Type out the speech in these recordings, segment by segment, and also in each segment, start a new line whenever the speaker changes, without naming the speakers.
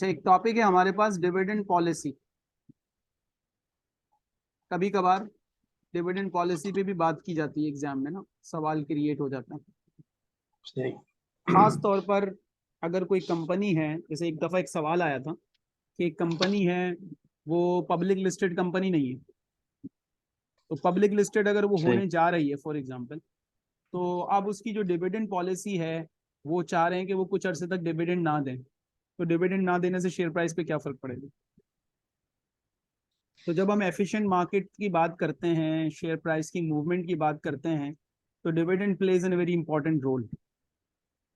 अच्छा, एक टॉपिक है हमारे पास डिविडेंड पॉलिसी। कभी कभार डिविडेंड पॉलिसी पे भी बात की जाती है एग्जाम में ना, सवाल क्रिएट हो जाता है।
सही।
खास तौर पर अगर कोई कंपनी है, जैसे एक दफा एक सवाल आया था कि एक कंपनी है, वो पब्लिक लिस्टेड कंपनी नहीं है, तो पब्लिक लिस्टेड अगर वो
सही।
होने जा रही है फॉर एग्जांपल, तो अब उसकी जो डिविडेंड पॉलिसी है, वो चाह रहे हैं कि वो कुछ अरसे तक डिविडेंड ना दें। तो डिविडेंड ना देने से शेयर प्राइस पे क्या फर्क पड़ेगा? तो जब हम एफिशिएंट मार्केट की बात करते हैं, शेयर प्राइस की मूवमेंट की बात करते हैं, तो dividend plays an very important role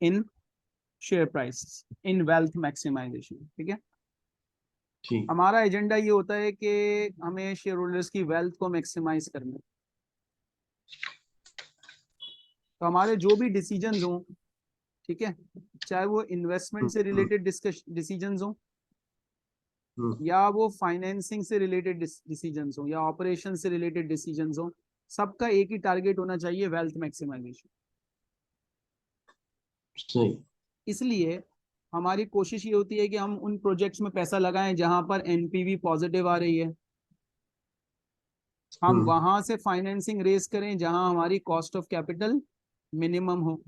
in share price, in wealth maximisation. ठीक है,
ठीक।
हमारा एजेंडा ये होता है कि हमें शेयर होल्डर्स की वेल्थ को मैक्सिमाइज करना है। तो हमारे जो भी डिसीजंस हों, ठीक है, चाहे वो इन्वेस्टमेंट से
हम्म,
रिलेटेड डिसीजंस हों,
हम्म,
या वो फाइनेंसिंग से रिलेटेड डिसीजंस हों, या ऑपरेशन से रिलेटेड डिसीजंस हों, सबका एक ही टारगेट होना चाहिए, वेल्थ मैक्सिमाइजेशन।
सही।
इसलिए हमारी कोशिश ये होती है कि हम उन प्रोजेक्ट्स में पैसा लगाएं जहां पर एनपीवी पॉजिटिव आ रही है। हम
हम्म,
वहां से फाइनेंसिंग रेस करें जहां हमारी कॉस्ट ऑफ कैपिटल मिनिमम हो।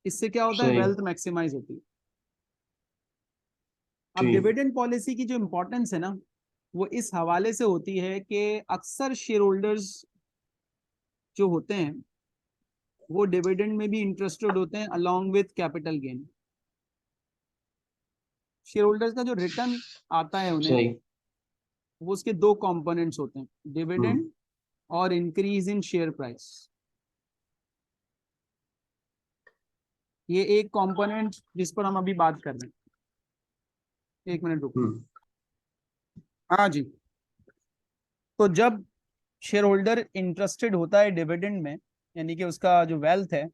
इससे क्या होता है?
सही।
वेल्थ मैक्सिमाइज होती है। अब
ठीक।
डिविडेंड पॉलिसी की जो इंपॉर्टेंस है ना, वो इस हवाले से होती है कि अक्सर शेयर होल्डर्स जो होते हैं, वो डिविडेंड में भी इंटरेस्टेड होते हैं along with capital gain. Share holders का जो रिटर्न आता है उन्हें,
सही।
वो उसके दो कंपोनेंट्स होते हैं,
हम्म,
डिविडेंड और इंक्रीज इन शेयर प्राइस। ये एक कंपोनेंट जिस पर हम अभी बात कर रहे हैं। एक मिनट रुको।
हम्म,
हाँ जी। तो जब शेयर होल्डर इंटरेस्टेड होता है डिविडेंड में, यानी कि उसका जो वेल्थ है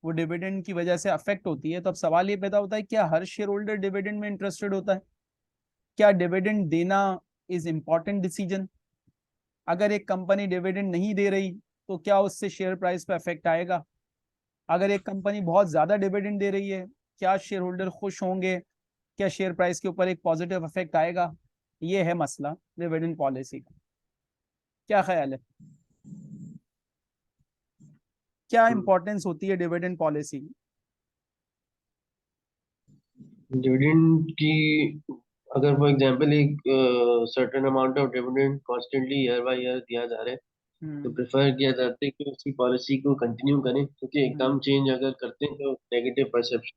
वो डिविडेंड की वजह से अफेक्ट होती है, तो अब सवाल ये पैदा होता है, क्या हर शेयर होल्डर डिविडेंड में इंटरेस्टेड होता है? क्या डिविडेंड देना इज इम्पॉर्टेंट डिसीजन? अगर एक कंपनी डिविडेंड नहीं दे रही, तो क्या उससे शेयर प्राइस पे अफेक्ट आएगा? अगर एक कंपनी बहुत ज्यादा डिविडेंड दे रही है, क्या शेयर होल्डर खुश होंगे? क्या शेयर प्राइस के ऊपर एक पॉजिटिव इफेक्ट आएगा? ये है मसला डिविडेंड पॉलिसी का। क्या ख्याल है, क्या
हम्म।
इंपॉर्टेंस होती है डिविडेंड पॉलिसी की?
डिविडेंड की, अगर फॉर एग्जांपल एक certain amount of dividend constantly year by year दिया जा रहा है, तो
हम्म।
प्रेफर किया जाता है कि उसी पॉलिसी को कंटिन्यू करें, क्योंकि
हम्म।
एकदम चेंज अगर करते हैं तो नेगेटिव परसेप्शन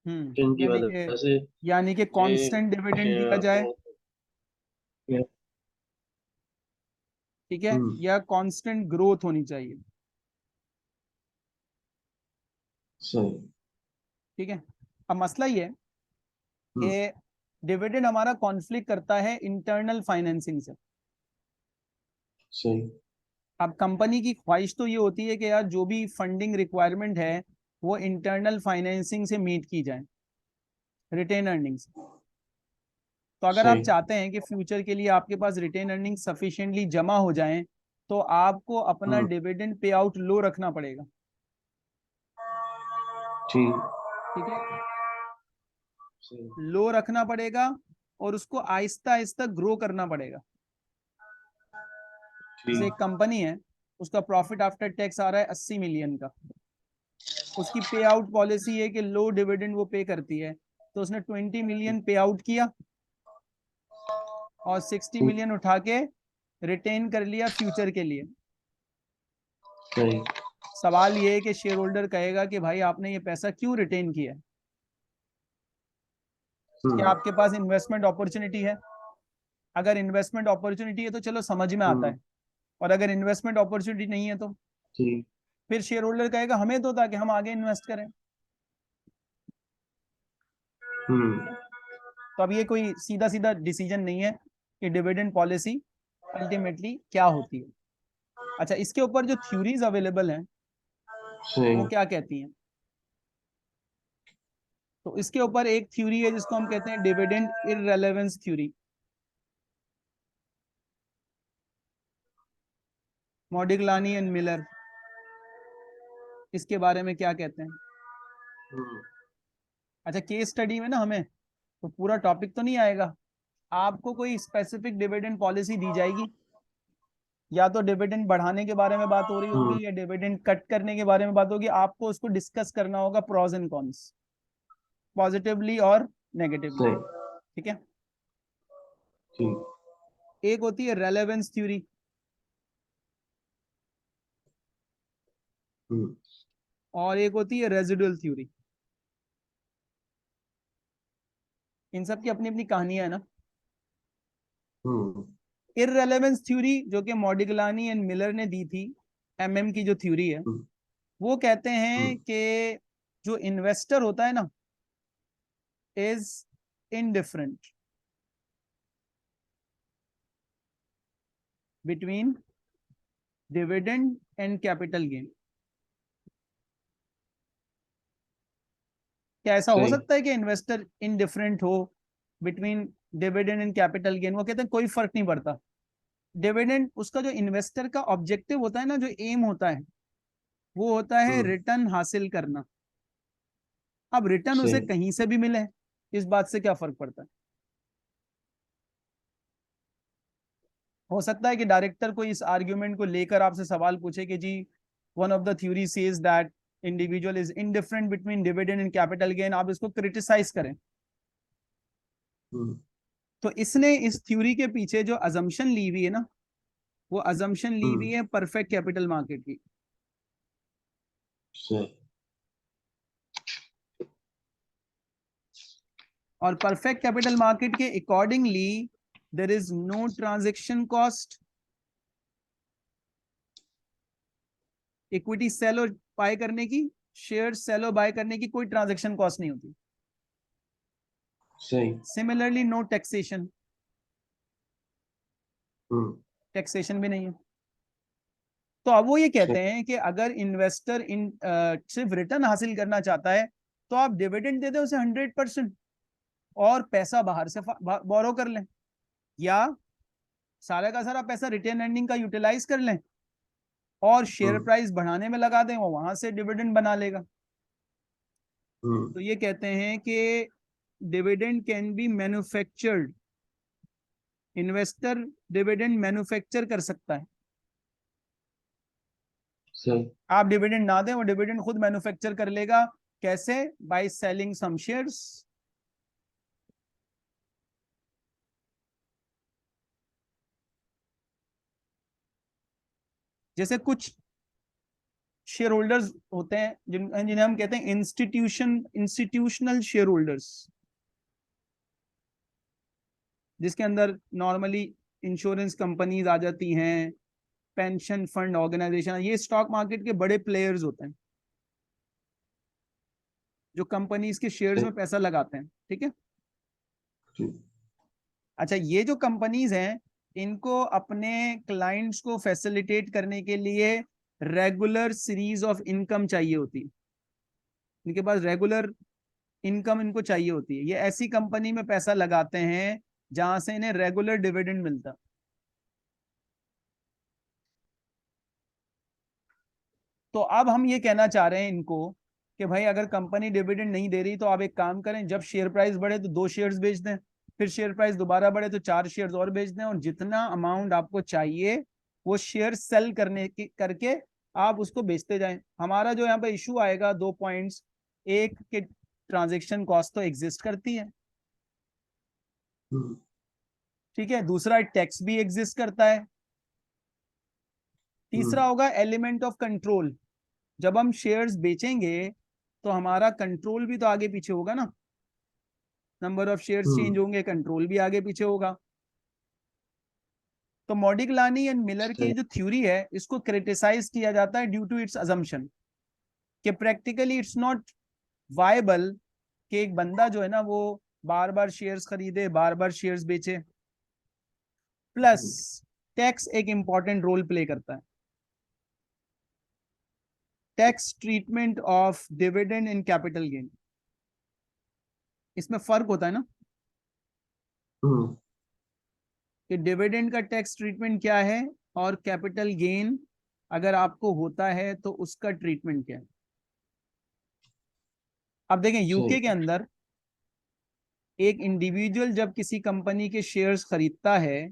की
यानी
वजह से
यानी कि कांस्टेंट डिविडेंड दिया जाए,
वो।
ठीक है,
हम्म।
या कांस्टेंट ग्रोथ होनी चाहिए?
सही।
ठीक है। अब मसला ये है
हम्म।
कि डिविडेंड हमारा कॉन्फ्लिक्ट करता है इंटरनल फाइनेंसिंग से।
सही।
अब कंपनी की ख्वाहिश तो ये होती है कि यार जो भी फंडिंग रिक्वायरमेंट है वो इंटरनल फाइनेंसिंग से मीट की जाए, रिटेन अर्निंग्स। तो अगर आप
सही।
चाहते हैं कि फ्यूचर के लिए आपके पास रिटेन अर्निंग सफिशिएंटली जमा हो जाएं, तो आपको अपना
हम्म।
डिविडेंड पे आउट लो रखना पड़ेगा।
ठीक।
ठीक है,
सही।
लो रखना पड़ेगा और उसको आहिस्ता आहिस्ता ग्रो करना पड़ेगा। जैसे
ठीक।
एक कंपनी है, उसका प्रॉफिट आफ्टर टैक्स आ रहा है 80 मिलियन का, उसकी पे आउट पॉलिसी है कि लो डिविडेंड वो पे करती है, तो उसने 20 मिलियन पे आउट किया और 60
ठीक।
मिलियन उठा के रिटेन कर लिया फ्यूचर के लिए।
सही।
सवाल ये है कि शेयर होल्डर कहेगा कि भाई आपने ये पैसा क्यों रिटेन किया? क्या
हम्म।
आपके पास इन्वेस्टमेंट अपॉर्चुनिटी है? अगर इन्वेस्टमेंट अपॉर्चुनिटी है तो चलो समझ में आता
हम्म।
है, और अगर इन्वेस्टमेंट अपॉर्चुनिटी नहीं है, तो
ठीक।
फिर शेयर होल्डर कहेगा हमें तो था कि हम आगे इन्वेस्ट करें।
हम्म।
तो अब ये कोई सीधा सीधा डिसीजन नहीं है कि डिविडेंड पॉलिसी अल्टीमेटली क्या होती है। अच्छा, इसके ऊपर जो थ्योरीज अवेलेबल हैं
सही।
वो क्या कहती हैं? तो इसके ऊपर एक थ्योरी है जिसको हम कहते हैं डिविडेंड इररेलेवेंस थ्योरी। मॉडिग्लानी एंड मिलर इसके बारे में क्या कहते हैं?
हम्म।
अच्छा, केस स्टडी में ना हमें तो पूरा टॉपिक तो नहीं आएगा, आपको कोई स्पेसिफिक डिविडेंड पॉलिसी दी जाएगी, या तो डिविडेंड बढ़ाने के बारे में बात हो रही
हम्म।
होगी या डिविडेंड कट करने के बारे में बात होगी, आपको उसको डिस्कस करना होगा प्रोज एंड कॉन्स, पॉजिटिवली और नेगेटिवली।
सही।
ठीक है।
ठीक।
एक होती है रेलेवेंस थ्योरी,
हम्म।
और एक होती है रेजिडुअल थ्योरी। इन सब की अपनी अपनी कहानियां है ना।
हम्म।
इररेलेवेंस थ्योरी जो कि मॉडिग्लानी एंड मिलर ने दी थी, एमएम की जो थ्योरी है,
हम्म।
वो कहते हैं
हम्म।
कि जो इन्वेस्टर होता है ना is indifferent between dividend and capital gain. क्या ऐसा हो
सही।
सकता है कि इन्वेस्टर इनडिफरेंट हो between dividend and capital gain? वो कहते हैं कोई फर्क नहीं पड़ता। डिविडेंड, उसका जो इन्वेस्टर का ऑब्जेक्टिव होता है ना, जो एम होता है, वो होता है
हम्म।
रिटर्न हासिल करना। अब रिटर्न उसे
सही।
कहीं से भी मिले, इस बात से क्या फर्क पड़ता है? हो सकता है कि डायरेक्टर को इस आर्ग्यूमेंट को लेकर आपसे सवाल पूछे कि जी, one of the theory says that individual is indifferent between dividend and capital gain, आप इसको क्रिटिसाइज करें।
हम्म।
तो इसने इस थ्योरी के पीछे जो अजम्पशन ली हुई है ना, वो अजम्पशन ली हुई
हम्म।
है परफेक्ट कैपिटल मार्केट की।
सही।
और परफेक्ट कैपिटल मार्केट के accordingly there is no transaction cost, equity sale और बाय करने की, शेयर सेल और बाय करने की कोई ट्रांजेक्शन कॉस्ट नहीं होती।
सही।
सिमिलरली नो टैक्सेशन,
हम्म।
टैक्सेशन भी नहीं है। तो अब वो ये
सही।
कहते हैं कि अगर इन्वेस्टर सिर्फ रिटर्न हासिल करना चाहता है, तो आप डिविडेंड दे दें उसे 100% और पैसा बाहर से बोरो कर लें, या सारा का सारा पैसा रिटेन अर्निंग का यूटिलाइज कर लें और शेयर
हम्म।
प्राइस बढ़ाने में लगा दें, वो वहां से डिविडेंड बना लेगा।
हम्म।
तो ये कहते हैं कि dividend can be manufactured, investor dividend manufacture कर सकता है।
सही।
आप डिविडेंड ना दें, वो डिविडेंड खुद मैन्युफैक्चर कर लेगा। कैसे? By selling some shares. जैसे कुछ शेयर होल्डर्स होते हैं जिन्हें हम कहते हैं इंस्टीट्यूशनल शेयर होल्डर्स, जिसके अंदर नॉर्मली इंश्योरेंस कंपनीज आ जाती हैं, पेंशन फंड ऑर्गेनाइजेशन, ये स्टॉक मार्केट के बड़े प्लेयर्स होते हैं जो कंपनीज के शेयर्स
सही।
में पैसा लगाते हैं। ठीक है।
ठीक।
अच्छा, ये जो कंपनीज हैं, इनको अपने क्लाइंट्स को फैसिलिटेट करने के लिए रेगुलर सीरीज ऑफ इनकम चाहिए होती है। इनके पास रेगुलर इनकम इनको चाहिए होती है। ये ऐसी कंपनी में पैसा लगाते हैं जहां से इन्हें रेगुलर डिविडेंड मिलता। तो अब हम ये कहना चाह रहे हैं इनको कि भाई अगर कंपनी डिविडेंड नहीं दे रही तो आप एक काम करें, जब शेयर प्राइस बढ़े तो 2 शेयर्स बेच दें, फिर शेयर प्राइस दोबारा बढ़े तो 4 शेयर्स और बेच दें, और जितना अमाउंट आपको चाहिए वो शेयर सेल करने की करके आप उसको बेचते जाएं। हमारा जो यहाँ पे इशू आएगा, 2 पॉइंट्स, एक के ट्रांजेक्शन कॉस्ट तो एग्जिस्ट करती है,
हम्म।
ठीक है, दूसरा टैक्स भी एग्जिस्ट करता है, तीसरा
हम्म।
होगा एलिमेंट ऑफ कंट्रोल। जब हम शेयर्स बेचेंगे तो हमारा कंट्रोल भी तो आगे पीछे होगा ना, नंबर ऑफ शेयर्स चेंज
हम्म।
होंगे, कंट्रोल भी आगे पीछे होगा। तो मॉडिग्लानी एंड मिलर की
सही।
जो थ्योरी है, इसको क्रिटिसाइज किया जाता है ड्यू टू इट्स अजम्पशन कि प्रैक्टिकली इट्स नॉट वायबल कि एक बंदा जो है ना वो बार बार शेयर्स खरीदे, बार बार शेयर्स बेचे। प्लस
हम्म।
टैक्स एक इंपॉर्टेंट रोल प्ले करता है। Tax treatment of dividend in capital gain, इसमें फर्क होता है ना
हम्म।
कि डिविडेंड का टैक्स ट्रीटमेंट क्या है और कैपिटल गेन अगर आपको होता है तो उसका ट्रीटमेंट क्या है। अब देखें यूके
सही।
के अंदर एक इंडिविजुअल जब किसी कंपनी के शेयर्स खरीदता है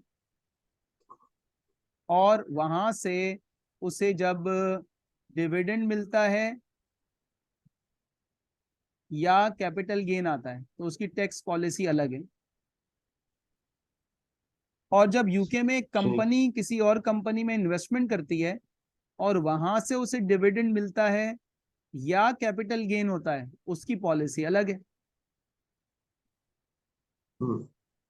और वहां से उसे जब डिविडेंड मिलता है या कैपिटल गेन आता है तो उसकी टैक्स पॉलिसी अलग है। और जब यूके में एक
सही।
कंपनी किसी और कंपनी में इन्वेस्टमेंट करती है और वहां से उसे डिविडेंड मिलता है या कैपिटल गेन होता है, उसकी पॉलिसी अलग है।
हम्म।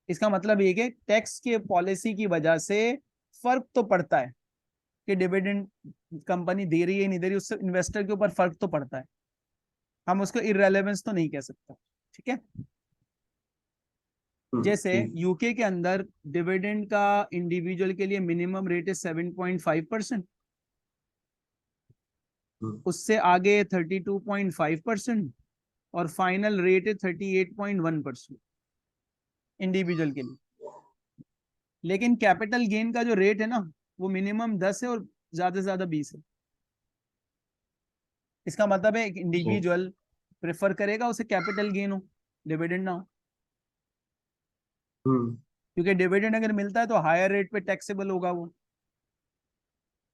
इसका मतलब ये कि टैक्स के पॉलिसी की वजह से फर्क तो पड़ता है कि डिविडेंड कंपनी दे रही है नहीं दे रही, उससे इन्वेस्टर के ऊपर फर्क तो पड़ता है। हम उसको इररेलेवेंस तो नहीं कह सकते। ठीक है। जैसे
ठीक।
यूके के अंदर डिविडेंड का इंडिविजुअल के लिए मिनिमम रेट है 7.5%,
हम्म।
उससे आगे 32.5% और फाइनल रेट है 38.1% इंडिविजुअल के लिए। लेकिन कैपिटल गेन का जो रेट है ना, वो मिनिमम 10 है और ज्यादा से ज्यादा 20 है। इसका मतलब है एक
सही।
इंडिविजुअल प्रेफर करेगा उसे कैपिटल गेन हो, डिविडेंड ना हो।
हम्म।
क्योंकि डिविडेंड अगर मिलता है तो हायर रेट पे टैक्सेबल होगा वो।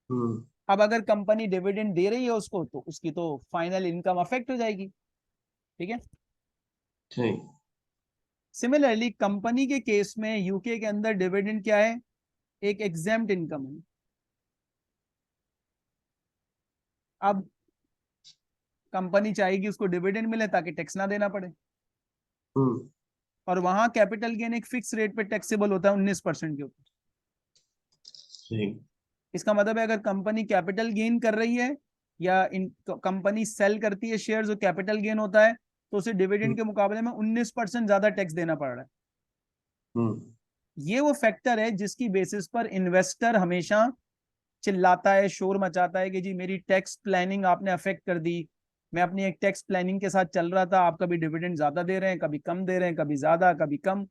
हम्म।
अब अगर कंपनी डिविडेंड दे रही है उसको तो उसकी तो फाइनल इनकम अफेक्ट हो जाएगी। ठीक है।
सही।
सिमिलरली कंपनी के केस में यूके के अंदर डिविडेंड क्या है, एक एग्जेम्प्ट इनकम है। अब कंपनी चाहेगी उसको डिविडेंड मिले ताकि टैक्स ना देना पड़े।
हम्म।
और वहां कैपिटल गेन एक फिक्स रेट पे टैक्सेबल होता है 19% के ऊपर।
सही।
इसका मतलब है अगर कंपनी कैपिटल गेन कर रही है या इन कंपनी सेल करती है शेयर्स और कैपिटल गेन होता है तो उसे डिविडेंड
हम्म।
के मुकाबले में 19% ज्यादा टैक्स देना पड़ रहा है।
हम्म।
ये वो फैक्टर है जिसकी बेसिस पर इन्वेस्टर हमेशा चिल्लाता है, शोर मचाता है कि जी मेरी टैक्स प्लानिंग आपने अफेक्ट कर दी। मैं अपनी एक टैक्स प्लानिंग के साथ चल रहा था, आप कभी डिविडेंड ज्यादा दे रहे हैं, कभी कम दे रहे हैं, कभी ज्यादा कभी कम।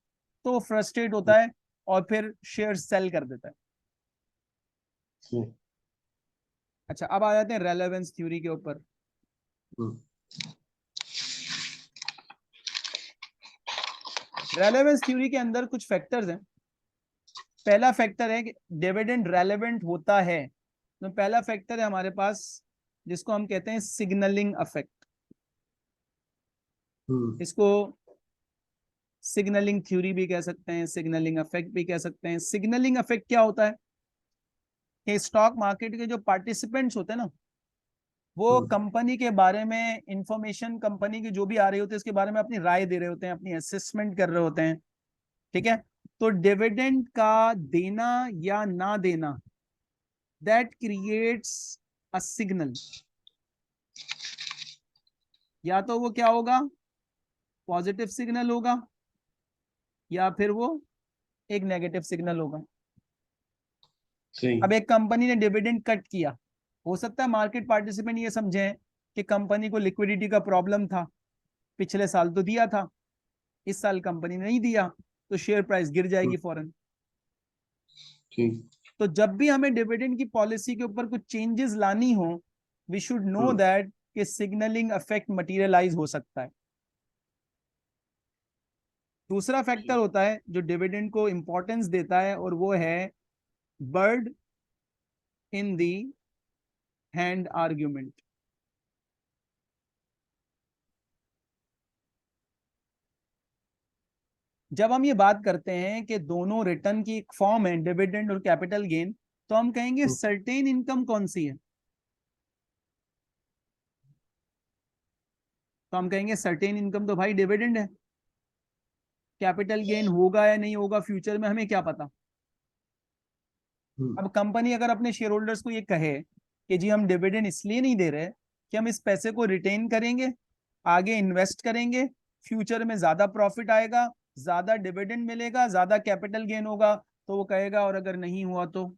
तो वो फ्रस्ट्रेट होता है और फिर शेयर सेल कर देता है।
सही।
अच्छा, अब आ जाते हैं रेलेवेंस थ्योरी के ऊपर।
हम्म।
रेलेवेंस थ्योरी के अंदर कुछ फैक्टर्स हैं। पहला फैक्टर है कि डिविडेंड रेलेवेंट होता है, तो पहला फैक्टर है हमारे पास जिसको हम कहते हैं सिग्नलिंग अफेक्ट।
हम्म।
इसको सिग्नलिंग थ्योरी भी कह सकते हैं, सिग्नलिंग अफेक्ट भी कह सकते हैं। सिग्नलिंग अफेक्ट क्या होता है कि स्टॉक मार्केट के जो पार्टिसिपेंट्स होते हैं ना, वो
हम्म।
कंपनी के बारे में इंफॉर्मेशन, कंपनी की जो भी आ रही होती है उसके बारे में अपनी राय दे रहे होते हैं, अपनी असेसमेंट कर रहे होते हैं। ठीक है। तो डिविडेंड का देना या ना देना, दैट क्रिएट्स अ सिग्नल। या तो वो क्या होगा, पॉजिटिव सिग्नल होगा या फिर वो एक नेगेटिव सिग्नल होगा।
सही।
अब एक कंपनी ने डिविडेंड कट किया, हो सकता है मार्केट पार्टिसिपेंट ये समझे कि कंपनी को लिक्विडिटी का प्रॉब्लम था, पिछले साल तो दिया था, इस साल कंपनी ने नहीं दिया, तो शेयर प्राइस गिर
हम्म।
जाएगी फौरन।
ठीक।
तो जब भी हमें डिविडेंड की पॉलिसी के ऊपर कुछ चेंजेस लानी हो, we should know
hmm.
That कि सिग्नलिंग इफेक्ट मटेरियलाइज हो सकता है। दूसरा फैक्टर होता है जो डिविडेंड को इंपॉर्टेंस देता है और वो है bird in the hand argument. जब हम ये बात करते हैं कि दोनों रिटर्न की एक फॉर्म है डिविडेंड और कैपिटल गेन, तो हम कहेंगे
हम्म।
सर्टेन इनकम कौन सी है, तो हम कहेंगे सर्टेन इनकम तो भाई डिविडेंड है। कैपिटल गेन होगा या नहीं होगा फ्यूचर में हमें क्या पता।
हम्म।
अब कंपनी अगर अपने शेयर होल्डर्स को ये कहे कि जी हम डिविडेंड इसलिए नहीं दे रहे कि हम इस पैसे को रिटेन करेंगे, आगे इन्वेस्ट करेंगे, फ्यूचर में ज्यादा प्रॉफिट आएगा, ज्यादा डिविडेंड मिलेगा, ज्यादा कैपिटल गेन होगा, तो वो कहेगा और अगर नहीं हुआ तो,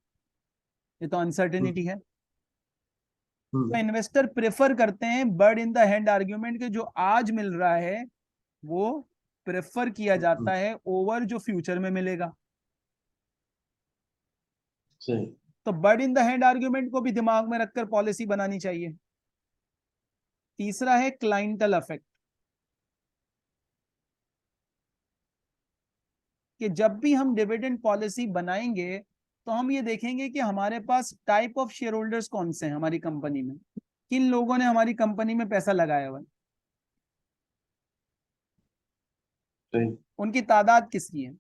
ये तो
हम्म।
अनसर्टेनिटी है। तो
हम्म।
इन्वेस्टर प्रेफर करते हैं bird in the hand argument के जो आज मिल रहा है वो प्रेफर किया
हम्म।
जाता है ओवर जो फ्यूचर में मिलेगा।
सही।
तो bird in the hand argument को भी दिमाग में रखकर पॉलिसी बनानी चाहिए। तीसरा है क्लाइंटल अफेक्ट। कि जब भी हम डिविडेंड पॉलिसी बनाएंगे तो हम ये देखेंगे कि हमारे पास टाइप ऑफ शेयर होल्डर्स कौन से हैं हमारी कंपनी में, किन लोगों ने हमारी कंपनी में पैसा लगाया हुआ है,
सही।
उनकी तादाद किसकी है,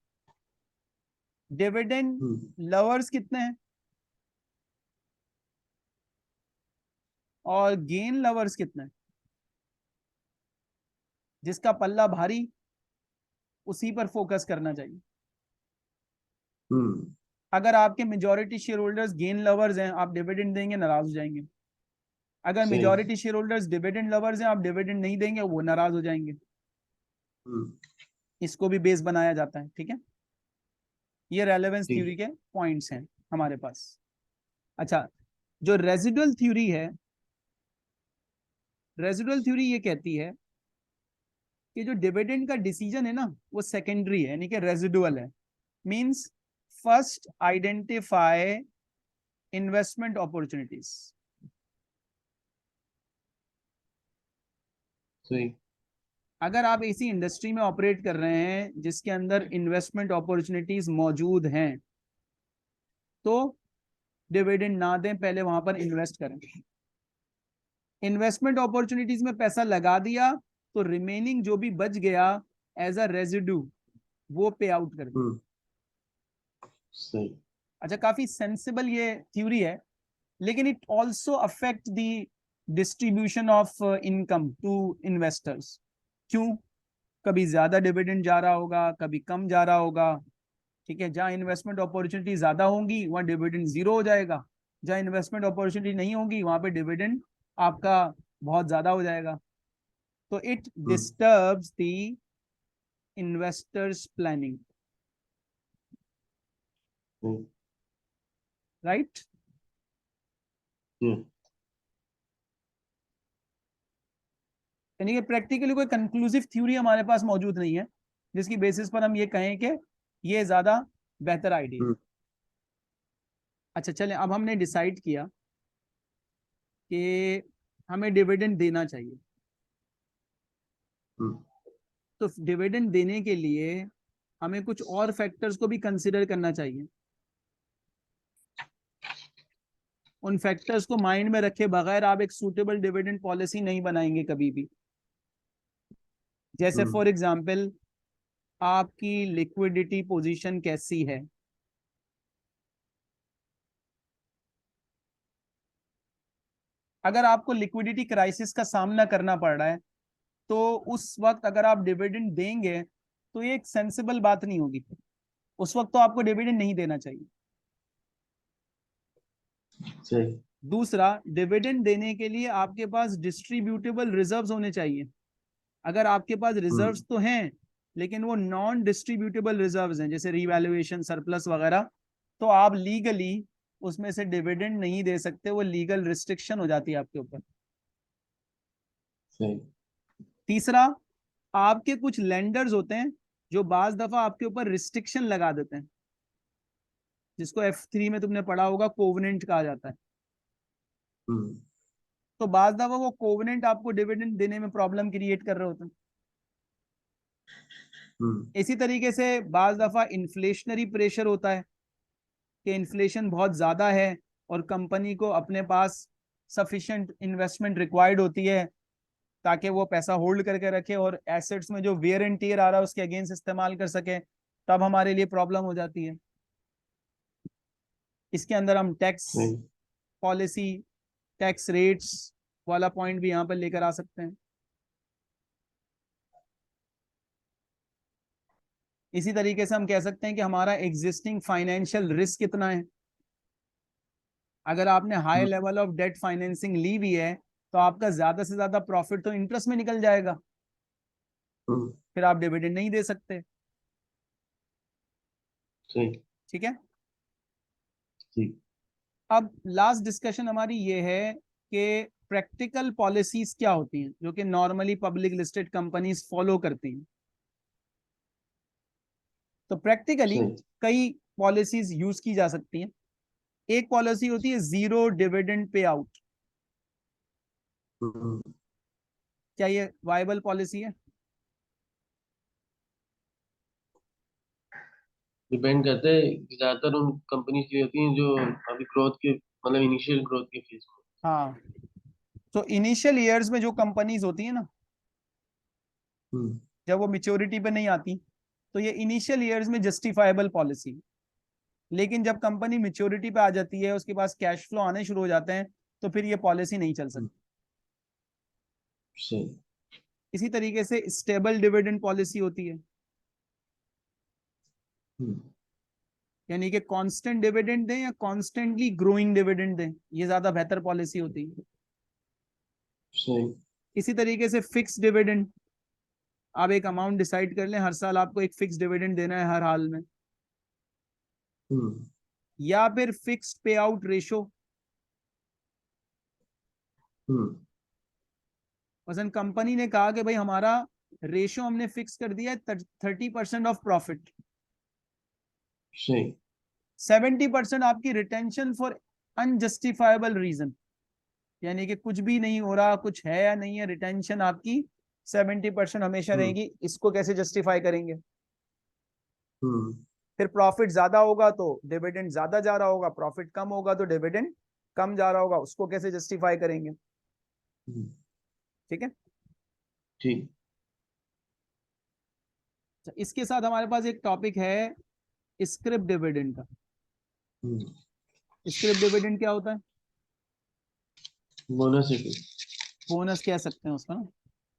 डिविडेंड लवर्स कितने हैं और गेन लवर्स कितने हैं। जिसका पल्ला भारी उसी पर फोकस करना चाहिए। अगर आपके majority share holders gain lovers हैं, आप डिविडेंड देंगे नाराज हो जाएंगे। अगर
सही।
Majority share holders dividend lovers हैं, आप डिविडेंड नहीं देंगे, वो नाराज हो जाएंगे। इसको भी बेस बनाया जाता है, ठीक है। ये रेलेवेंस
ठीक।
थ्योरी के पॉइंट्स हैं हमारे पास। अच्छा, जो रेजिडुअल थ्योरी है, रेजिडुअल थ्योरी ये कहती है कि जो डिविडेंड का डिसीजन है ना वो सेकेंडरी है, यानी कि रेजिडुअल है। Means first identify investment opportunities.
सही।
अगर आप ऐसी इंडस्ट्री में ऑपरेट कर रहे हैं जिसके अंदर इन्वेस्टमेंट अपॉर्चुनिटीज मौजूद हैं तो डिविडेंड ना दें, पहले वहां पर इन्वेस्ट करें। इन्वेस्टमेंट अपॉर्चुनिटीज में पैसा लगा दिया तो रिमेनिंग जो भी बच गया एज अ रेजिड्यू वो पे आउट कर दें।
सही।
अच्छा, काफी सेंसिबल ये थ्योरी है, लेकिन it also affect the distribution of income to investors. क्यों? कभी ज्यादा डिविडेंड जा रहा होगा, कभी कम जा रहा होगा, ठीक है। जहां इन्वेस्टमेंट अपॉर्चुनिटी ज्यादा होंगी वहां डिविडेंड जीरो हो जाएगा, जहां इन्वेस्टमेंट अपॉर्चुनिटी नहीं होगी वहां पे डिविडेंड आपका बहुत ज्यादा हो जाएगा। तो it disturbs the investors planning, right. यानी कि प्रैक्टिकली कोई कंक्लूसिव थ्योरी हमारे पास मौजूद नहीं है जिसकी बेसिस पर हम ये कहें कि ये ज्यादा बेहतर आइडिया। अच्छा चलें, अब हमने डिसाइड किया कि हमें डिविडेंड देना चाहिए। तो डिविडेंड देने के लिए हमें कुछ और फैक्टर्स को भी कंसिडर करना चाहिए। उन फैक्टर्स को माइंड में रखे बगैर आप एक सूटेबल डिविडेंड पॉलिसी नहीं बनाएंगे कभी भी। जैसे फॉर एग्जांपल, आपकी लिक्विडिटी पोजीशन कैसी है। अगर आपको लिक्विडिटी क्राइसिस का सामना करना पड़ रहा है तो उस वक्त अगर आप डिविडेंड देंगे तो ये एक सेंसिबल बात नहीं होगी। उस वक्त तो आपको डिविडेंड नहीं देना चाहिए।
सही।
दूसरा, डिविडेंड देने के लिए आपके पास डिस्ट्रीब्यूटेबल रिजर्व्स होने चाहिए। अगर आपके पास रिजर्व्स तो हैं लेकिन वो नॉन डिस्ट्रीब्यूटेबल रिजर्व्स हैं, जैसे रिवैल्यूएशन, सरप्लस वगैरह, तो आप लीगली उसमें से डिविडेंड नहीं दे सकते, वो लीगल रिस्ट्रिक्शन हो जाती है आपके ऊपर।
सही।
तीसरा, आपके कुछ लेंडर्स होते हैं जो बाज दफा आपके ऊपर रिस्ट्रिक्शन लगा देते हैं, जिसको F3 में तुमने पढ़ा होगा, कोवेनेंट कहा जाता है। तो बाज दफा वो कोवेनेंट आपको डिविडेंड देने में प्रॉब्लम क्रिएट कर रहे होते हैं। इसी तरीके से बाज दफा इन्फ्लेशनरी प्रेशर होता है कि इन्फ्लेशन बहुत ज्यादा है और कंपनी को अपने पास सफिशिएंट इन्वेस्टमेंट रिक्वायर्ड होती है ताकि वो पैसा होल्ड करके रखे और एसेट्स में जो वेयर एंड टीयर आ रहा है उसके अगेंस्ट इस्तेमाल कर सके, तब हमारे लिए प्रॉब्लम हो जाती है। इसके अंदर हम टैक्स
सही।
पॉलिसी, टैक्स रेट्स वाला पॉइंट भी यहाँ पर लेकर आ सकते हैं। इसी तरीके से हम कह सकते हैं कि हमारा एग्जिस्टिंग फाइनेंशियल रिस्क कितना है। अगर आपने high level of debt financing ली हुई है तो आपका ज्यादा से ज्यादा प्रॉफिट तो इंटरेस्ट में निकल जाएगा, फिर आप डिविडेंड नहीं दे सकते।
सही।
ठीक है।
ठीक।
अब लास्ट डिस्कशन हमारी ये है कि प्रैक्टिकल पॉलिसीज क्या होती हैं जो कि normally public listed companies follow करती हैं। तो प्रैक्टिकली
सही।
कई पॉलिसीज यूज की जा सकती हैं। एक पॉलिसी होती है जीरो डिविडेंड पे आउट। क्या ये वायबल पॉलिसी है?
डिपेंड करता है, ज्यादातर उन कंपनीज की होती हैं जो अभी ग्रोथ के मतलब इनिशियल ग्रोथ के फेज में।
हाँ, तो इनिशियल ईयर्स में जो कंपनीज होती है ना,
हम्म।
जब वो मेच्योरिटी पे नहीं आती, तो ये इनिशियल ईयर्स में जस्टिफाइबल पॉलिसी। लेकिन जब कंपनी मेच्योरिटी पे आ जाती है, उसके पास कैश फ्लो आने शुरू हो जाते हैं, तो फिर ये पॉलिसी नहीं चल
हम्म,
सकती।
सही।
इसी तरीके से स्टेबल डिविडेंड पॉलिसी होती है,
हम्म,
यानी कि कांस्टेंट डिविडेंड दें या कॉन्स्टेंटली ग्रोइंग डिविडेंड दें, ये ज्यादा बेहतर पॉलिसी होती है।
सही।
इसी तरीके से फिक्स डिविडेंड, आप एक अमाउंट डिसाइड कर लें, हर साल आपको एक फिक्स डिविडेंड देना है हर हाल में।
हम्म।
या फिर फिक्स्ड पे आउट रेशो,
हम्म।
मसलन कंपनी ने कहा कि भाई हमारा रेशो हमने फिक्स कर दिया है 30% ऑफ प्रॉफिट,
सही।
70% आपकी रिटेंशन फॉर अनजस्टिफाइबल रीजन, यानी कि कुछ भी नहीं हो रहा, कुछ है या नहीं है, रिटेंशन आपकी 70% हमेशा
हम्म।
रहेगी। इसको कैसे जस्टिफाई करेंगे?
हम्म।
फिर प्रॉफिट ज्यादा होगा तो डिविडेंड ज्यादा जा रहा होगा, प्रॉफिट कम होगा तो डिविडेंड कम जा रहा होगा, उसको कैसे जस्टिफाई करेंगे?
हम्म,
ठीक है।
ठीक।
तो इसके साथ हमारे पास एक टॉपिक है स्क्रिप डिविडेंड का।
हम्म।
स्क्रिप डिविडेंड क्या होता है?
बोनस।
बोनस कह सकते हैं उसका ना,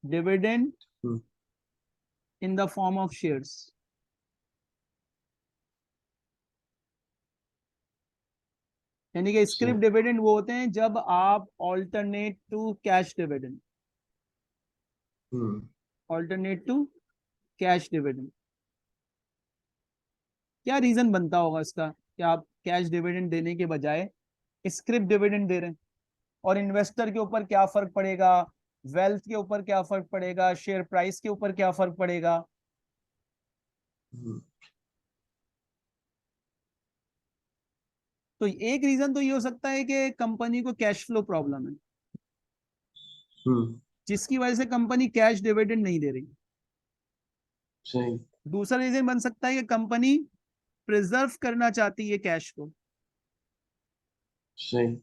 dividend
hmm.
In the form of shares. यानी कि
सही।
स्क्रिप डिविडेंड वो होते हैं जब आप alternate to cash dividend,
hmm.
Alternate to cash dividend. क्या रीजन बनता होगा इसका कि आप कैश डिविडेंड देने के बजाय स्क्रिप डिविडेंड दे रहे हैं? और इन्वेस्टर के ऊपर क्या फर्क पड़ेगा, वेल्थ के ऊपर क्या फर्क पड़ेगा, शेयर प्राइस के ऊपर क्या फर्क पड़ेगा?
हम्म।
तो एक रीजन तो ये हो सकता है कि कंपनी को कैश फ्लो प्रॉब्लम है,
हम्म,
जिसकी वजह से कंपनी कैश डिविडेंड नहीं दे रही।
सही।
दूसरा रीजन बन सकता है कि कंपनी प्रिजर्व करना चाहती है कैश को,
सही।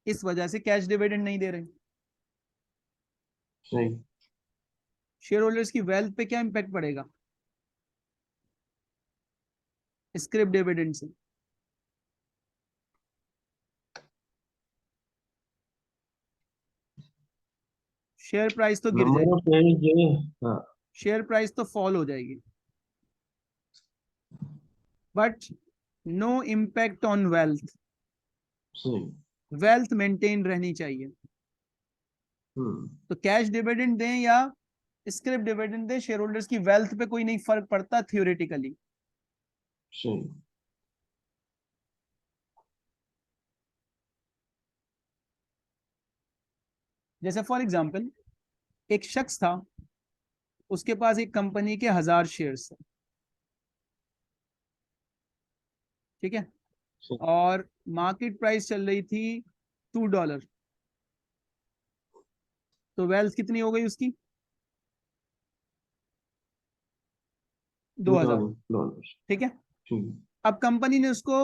इस वजह से कैश डिविडेंड नहीं दे रहे।
सही।
शेयर होल्डर्स की वेल्थ पे क्या इंपैक्ट पड़ेगा स्क्रिप डिविडेंड से? शेयर प्राइस तो गिर
नंबर
जाएगी,
ऑफ शेयर्स जो है। हाँ।
शेयर प्राइस तो फॉल हो जाएगी, but no impact on wealth.
सही।
वेल्थ मेंटेन रहनी चाहिए।
हम्म।
तो कैश डिविडेंड दें या स्क्रिप डिविडेंड दें, शेयर होल्डर्स की वेल्थ पे कोई नहीं फर्क पड़ता थियोरेटिकली।
सही।
जैसे फॉर एग्जांपल, एक शख्स था, उसके पास एक कंपनी के 1000 शेयर्स थे, ठीक है,
सही।
और मार्केट प्राइस चल रही थी $2, तो वेल्थ कितनी हो गई उसकी? 2000।
$2000।
ठीक है।
ठीक।
अब कंपनी ने उसको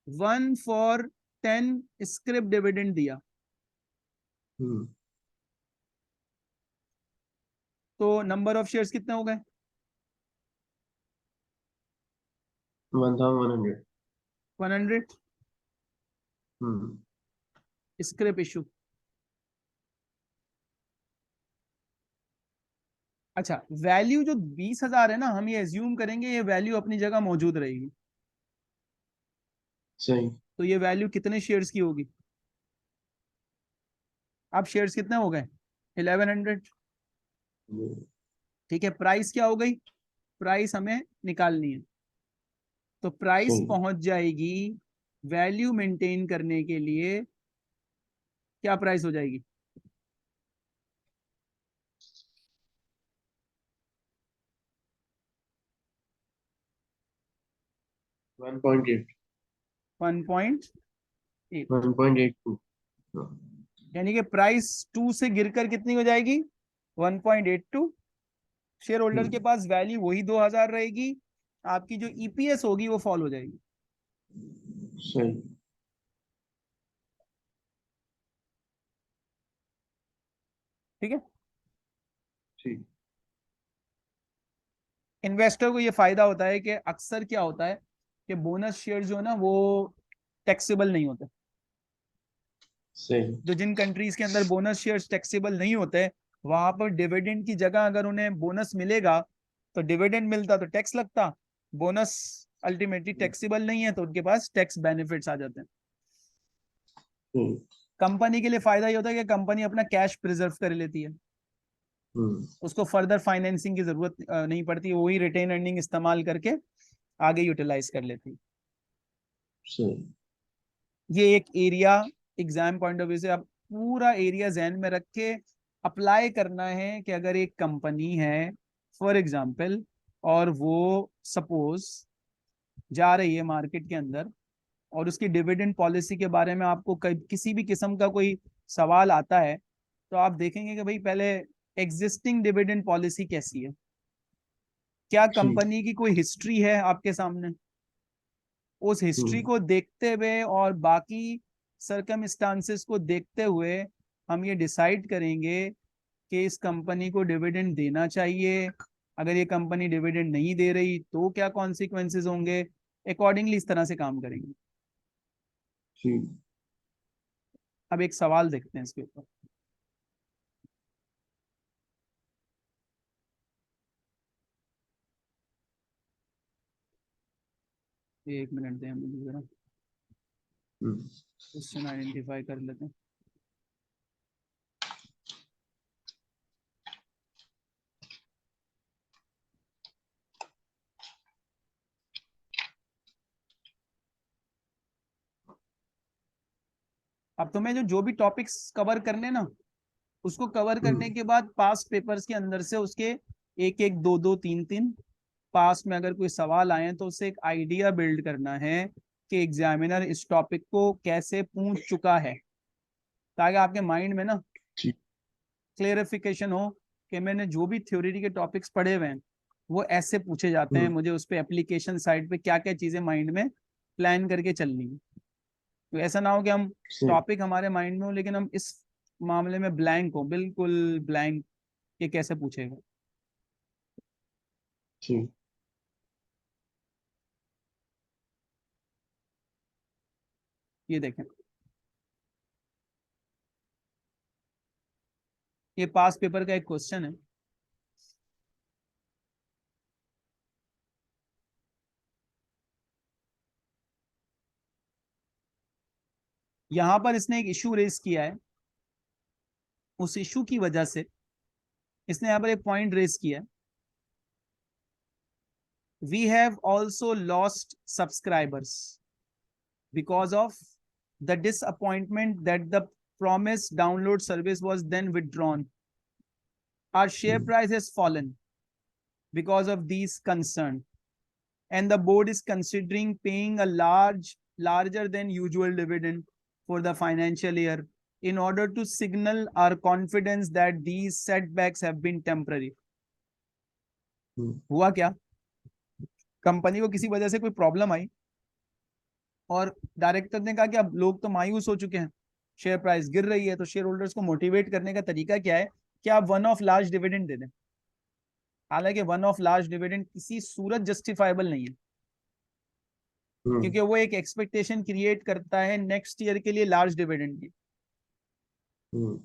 1/10 स्क्रिप डिविडेंड दिया,
हम्म।
तो नंबर ऑफ शेयर्स कितने हो गए?
1100।
100
हम्म।
Scrip issue. अच्छा, वैल्यू जो 20,000 है ना, हम ये एज्यूम करेंगे ये वैल्यू अपनी जगह मौजूद रहेगी,
सही।
तो ये वैल्यू कितने शेयर्स की होगी? अब शेयर्स कितने हो गए? 1100।
हम्म,
ठीक है, प्राइस क्या हो गई? प्राइस हमें निकालनी है, तो प्राइस
सही।
पहुंच जाएगी वैल्यू मेंटेन करने के लिए। क्या प्राइस हो जाएगी?
1.8।
1.8,
1.82।
यानी कि प्राइस 2 से गिरकर कितनी हो जाएगी? 1.82। शेयर होल्डर के पास वैल्यू वही 2000 रहेगी, आपकी जो ईपीएस होगी वो फॉल हो जाएगी।
सही।
ठीक है।
ठीक।
इन्वेस्टर को ये फायदा होता है कि अक्सर क्या होता है कि बोनस शेयर जो है ना वो टैक्सेबल नहीं होते।
सही।
जो जिन कंट्रीज के अंदर बोनस शेयर्स टैक्सेबल नहीं होते, वहां पर डिविडेंड की जगह अगर उन्हें बोनस मिलेगा तो डिविडेंड मिलता तो टैक्स लगता, बोनस अल्टीमेटली टैक्सेबल नहीं है तो उनके पास टैक्स बेनिफिट्स आ जाते हैं।
हम्म।
कंपनी के लिए फायदा ये होता है कि कंपनी अपना कैश प्रिजर्व कर लेती है,
हम्म।
उसको फर्दर फाइनेंसिंग की जरूरत नहीं पड़ती, वही रिटेन अर्निंग इस्तेमाल करके आगे यूटिलाइज कर लेती है।
सही।
ये एक area exam point of view से आप पूरा एरिया जहन में रख के अप्लाई करना है कि अगर एक कंपनी है फॉर एग्जांपल और वो सपोज जा रही है मार्केट के अंदर और उसकी डिविडेंड पॉलिसी के बारे में आपको किसी भी किस्म का कोई सवाल आता है, तो आप देखेंगे कि भाई पहले एग्जिस्टिंग डिविडेंड पॉलिसी कैसी है, क्या
ठीक।
कंपनी की कोई हिस्ट्री है आपके सामने। उस हिस्ट्री
हम्म।
को देखते हुए और बाकी सरकमस्टांसेस को देखते हुए हम ये डिसाइड करेंगे कि इस कंपनी को डिविडेंड देना चाहिए, अगर ये कंपनी डिविडेंड नहीं दे रही तो क्या कॉन्सिक्वेंसेस होंगे, अकॉर्डिंगली इस तरह से काम करेंगे।
ठीक।
अब एक सवाल देखते हैं इसके ऊपर। एक मिनट दें मुझे जरा,
हम्म।
क्वेश्चन आइडेंटिफाई कर लेते हैं। अब तुम्हें जो भी टॉपिक्स कवर करने ना, उसको कवर करने
हम्म।
के बाद पास्ट पेपर्स के अंदर से उसके एक एक दो दो तीन तीन पास्ट में अगर कोई सवाल आए तो उससे एक आइडिया बिल्ड करना है कि एग्जामिनर इस टॉपिक को कैसे पूछ चुका है, ताकि आपके माइंड में ना
ठीक।
क्लेरिफिकेशन हो कि मैंने जो भी थ्योरी के टॉपिक्स पढ़े हुए हैं वो ऐसे पूछे जाते हैं,
हम्म।
मुझे उस पर एप्लीकेशन साइड पे क्या क्या चीजें माइंड में प्लान करके चलनी है। तो ऐसा ना हो कि हम
सही।
टॉपिक हमारे माइंड में हो लेकिन हम इस मामले में ब्लैंक हो, बिल्कुल ब्लैंक, ये कैसे पूछेगा।
ठीक।
ये देखें, ये पास पेपर का एक क्वेश्चन है। यहां पर इसने एक इशू रेज किया है, उस इशू की वजह से इसने यहाँ पर एक पॉइंट रेज किया है। We have also lost subscribers because of the disappointment that the promised download service was then withdrawn. Our share
hmm.
price has fallen because of these concerns, and the board is considering paying a larger than usual dividend for the financial year in order to signal our confidence that these setbacks have been temporary. हुआ क्या, company को किसी वजह से कोई problem आई और director ने कहा कि अब लोग तो मायूस हो चुके हैं, शेयर प्राइस गिर रही है, तो शेयर होल्डर्स को मोटिवेट करने का तरीका क्या है कि आप वन ऑफ लार्ज डिविडेंड दे दें। हालांकि वन ऑफ लार्ज डिविडेंड किसी सूरत जस्टिफाइबल नहीं है,
हम्म।
क्योंकि वो एक एक्सपेक्टेशन क्रिएट करता है नेक्स्ट ईयर के लिए लार्ज डिविडेंड की।
हम्म।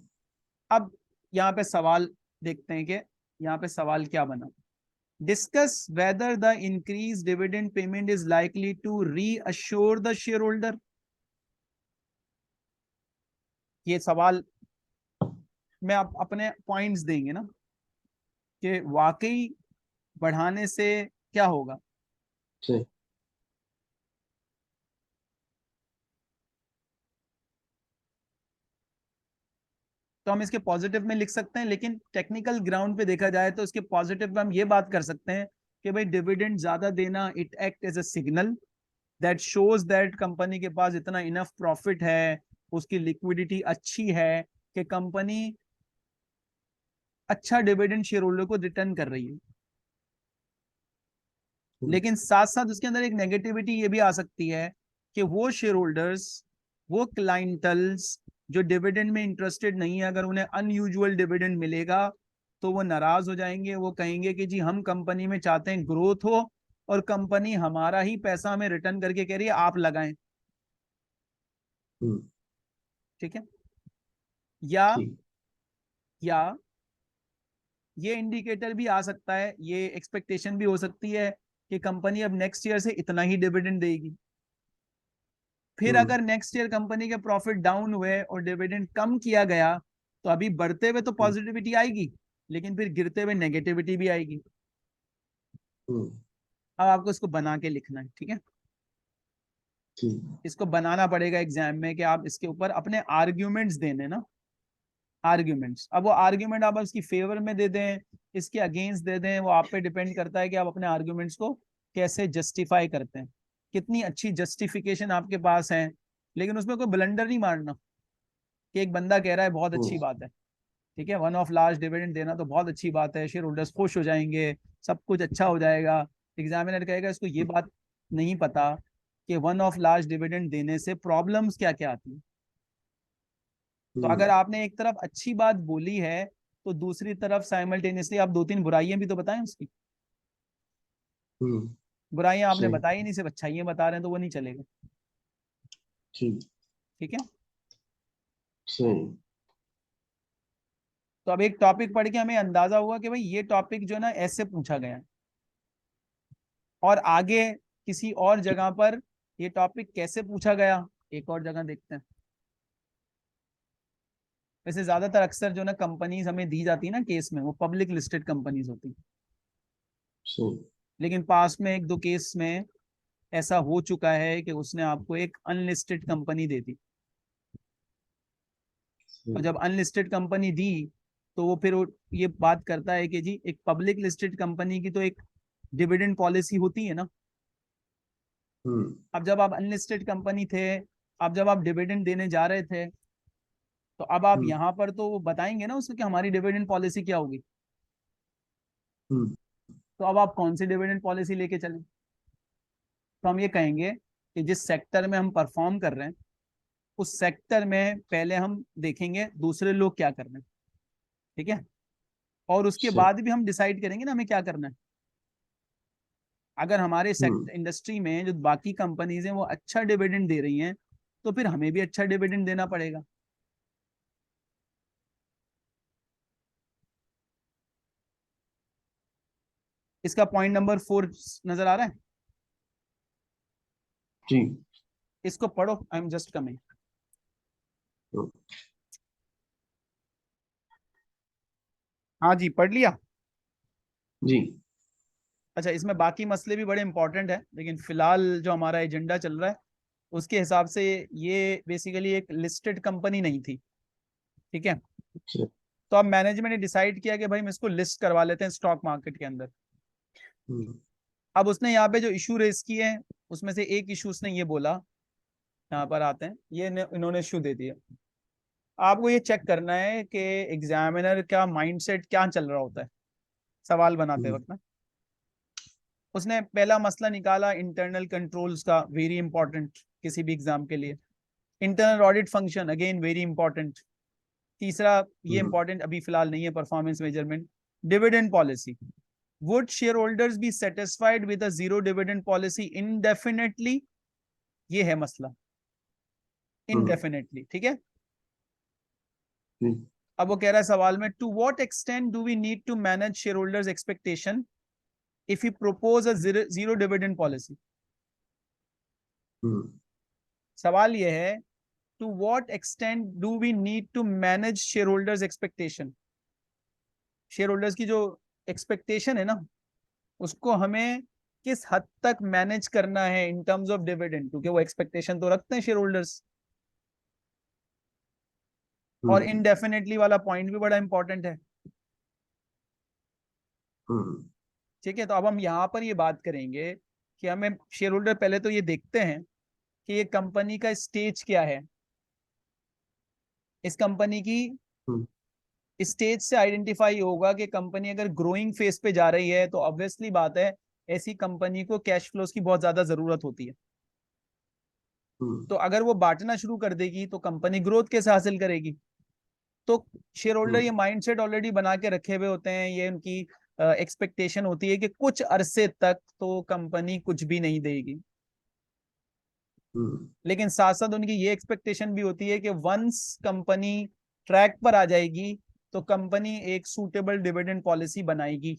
अब यहाँ पे सवाल देखते हैं कि यहाँ पे सवाल क्या बना। Discuss whether the increase dividend payment is likely to reassure the share holder. ये सवाल में आप अपने पॉइंट्स देंगे ना कि वाकई बढ़ाने से क्या होगा।
सही।
तो हम इसके पॉजिटिव में लिख सकते हैं, लेकिन टेक्निकल ग्राउंड पे देखा जाए तो इसके पॉजिटिव में हम ये बात कर सकते हैं कि भाई डिविडेंड ज्यादा देना it act as a signal that shows that company के पास इतना इनफ प्रॉफिट है, उसकी लिक्विडिटी अच्छी है कि कंपनी अच्छा डिविडेंड शेयर होल्डर को रिटर्न कर रही है। लेकिन साथ साथ उसके अंदर एक नेगेटिविटी ये भी आ सकती है कि वो शेयर होल्डर्स, वो क्लाइंटल्स जो डिविडेंड में इंटरेस्टेड नहीं है, अगर उन्हें अनयूजुअल डिविडेंड मिलेगा तो वो नाराज हो जाएंगे। वो कहेंगे कि जी हम कंपनी में चाहते हैं ग्रोथ हो और कंपनी हमारा ही पैसा हमें रिटर्न करके कह रही है आप लगाएं। ठीक है। या
ठीक।
या ये इंडिकेटर भी आ सकता है, ये एक्सपेक्टेशन भी हो सकती है कि कंपनी अब नेक्स्ट ईयर से इतना ही डिविडेंड देगी। फिर अगर नेक्स्ट ईयर कंपनी के प्रॉफिट डाउन हुए और डिविडेंड कम किया गया तो अभी बढ़ते हुए तो पॉजिटिविटी आएगी, लेकिन फिर गिरते हुए नेगेटिविटी भी आएगी। अब आपको इसको बना के लिखना है, ठीक है।
ठीक।
इसको बनाना पड़ेगा एग्जाम में कि आप इसके ऊपर अपने आर्ग्यूमेंट्स देने ना, आर्ग्यूमेंट्स। अब वो आर्ग्यूमेंट आप इसकी फेवर में दे दें, इसके अगेंस्ट दे दें, वो आप पे डिपेंड करता है कि आप अपने आर्ग्यूमेंट्स को कैसे जस्टिफाई करते हैं, कितनी अच्छी जस्टिफिकेशन आपके पास है। लेकिन उसमें कोई ब्लंडर नहीं मारना कि एक बंदा कह रहा है बहुत अच्छी बात है, ठीक है, वन ऑफ लार्ज डिविडेंड देना तो बहुत अच्छी बात है, शेयर होल्डर्स खुश हो जाएंगे, सब कुछ अच्छा हो जाएगा। एग्जामिनर कहेगा इसको ये बात नहीं पता कि वन ऑफ लार्ज डिविडेंड देने से प्रॉब्लम्स क्या क्या आती है। तो अगर आपने एक तरफ अच्छी बात बोली है तो दूसरी तरफ साइमल्टेनियसली आप दो तीन बुराइयां भी तो बताएं उसकी। बुराइयां आपने
सही।
बताई नहीं, सिर्फ अच्छाइयां बता रहे हैं, तो वो नहीं चलेगा।
ठीक।
ठीक है।
सही।
तो अब एक टॉपिक पढ़ के हमें अंदाजा हुआ कि भाई ये टॉपिक जो है ना ऐसे पूछा गया है, और आगे किसी और जगह पर ये टॉपिक कैसे पूछा गया एक और जगह देखते हैं। वैसे ज्यादातर अक्सर जो ना कंपनीज हमें दी जाती है ना केस में, वो पब्लिक लिस्टेड कंपनीज होती है।
सही।
लेकिन पास में एक दो केस में ऐसा हो चुका है कि उसने आपको एक अनलिस्टेड कंपनी दे दी, और जब अनलिस्टेड कंपनी दी तो वो फिर ये बात करता है कि जी एक पब्लिक लिस्टेड कंपनी की तो एक डिविडेंड पॉलिसी होती है ना। अब जब आप अनलिस्टेड कंपनी थे, अब जब आप डिविडेंड देने जा रहे थे, तो अब आप यहाँ पर तो वो बताएंगे ना उसको कि हमारी डिविडेंड पॉलिसी क्या होगी। तो अब आप कौन सी डिविडेंड पॉलिसी लेके चलें। तो हम ये कहेंगे कि जिस सेक्टर में हम परफॉर्म कर रहे हैं उस सेक्टर में पहले हम देखेंगे दूसरे लोग क्या कर रहे हैं, ठीक है, और उसके
सही।
बाद भी हम डिसाइड करेंगे ना हमें क्या करना है। अगर हमारे सेक्टर इंडस्ट्री में जो बाकी कंपनीज हैं वो अच्छा डिविडेंड दे रही हैं तो फिर हमें भी अच्छा डिविडेंड देना पड़ेगा। इसका पॉइंट नंबर 4 नजर आ रहा है।
जी।
इसको पढ़ो, आई एम जस्ट कमिंग। हाँ जी, पढ़ लिया।
जी।
अच्छा, इसमें बाकी मसले भी बड़े इंपॉर्टेंट है, लेकिन फिलहाल जो हमारा एजेंडा चल रहा है उसके हिसाब से ये बेसिकली एक लिस्टेड कंपनी नहीं थी, ठीक है। तो अब मैनेजमेंट ने डिसाइड किया कि भाई हम इसको लिस्ट करवा लेते हैं स्टॉक मार्केट के अंदर। अब उसने यहाँ पे जो इशू रेस किए हैं उसमें से एक इशू उसने ये बोला, यहाँ पर आते हैं, ये इन्होंने इशू दे दिया। आपको ये चेक करना है कि एग्जामिनर का माइंडसेट क्या चल रहा होता है सवाल बनाते वक्त ना। उसने पहला मसला निकाला इंटरनल कंट्रोल्स का, वेरी इंपॉर्टेंट किसी भी एग्जाम के लिए। Internal audit function, again very important. तीसरा, ये इंपॉर्टेंट अभी फिलहाल नहीं है, performance measurement. Dividend policy, would share holders be satisfied with a zero dividend policy indefinitely, ये है मसला, इनडेफिनेटली, ठीक है। अब वो कह रहा है सवाल में, to what extent do we need to manage share holders expectation if you propose a zero dividend policy. सवाल ये है, to what extent do we need to manage share holders expectation. Share holders की जो expectation है ना उसको हमें किस हद तक मैनेज करना है इन टर्म्स ऑफ डिविडेंड, क्योंकि वो एक्सपेक्टेशन तो रखते हैं शेयर होल्डर्स। और इनडेफिनेटली वाला पॉइंट भी बड़ा इंपॉर्टेंट है, ठीक है। तो अब हम यहाँ पर ये बात करेंगे कि हमें शेयर होल्डर पहले तो ये देखते हैं कि ये कंपनी का स्टेज क्या है, इस कंपनी की स्टेज से आइडेंटिफाई होगा कि कंपनी अगर ग्रोइंग फेज पे जा रही है तो ऑब्वियसली बात है ऐसी कंपनी को कैश फ्लोज की बहुत ज्यादा जरूरत होती है। तो अगर वो बांटना शुरू कर देगी तो कंपनी ग्रोथ कैसे हासिल करेगी? तो शेयर होल्डर ये माइंडसेट ऑलरेडी बना के रखे हुए होते हैं, ये उनकी एक्सपेक्टेशन होती है कि कुछ अरसे तक तो कंपनी कुछ भी नहीं देगी। लेकिन साथ साथ उनकी ये एक्सपेक्टेशन भी होती है कि वंस कंपनी ट्रैक पर आ जाएगी तो कंपनी एक सूटेबल डिविडेंड पॉलिसी बनाएगी,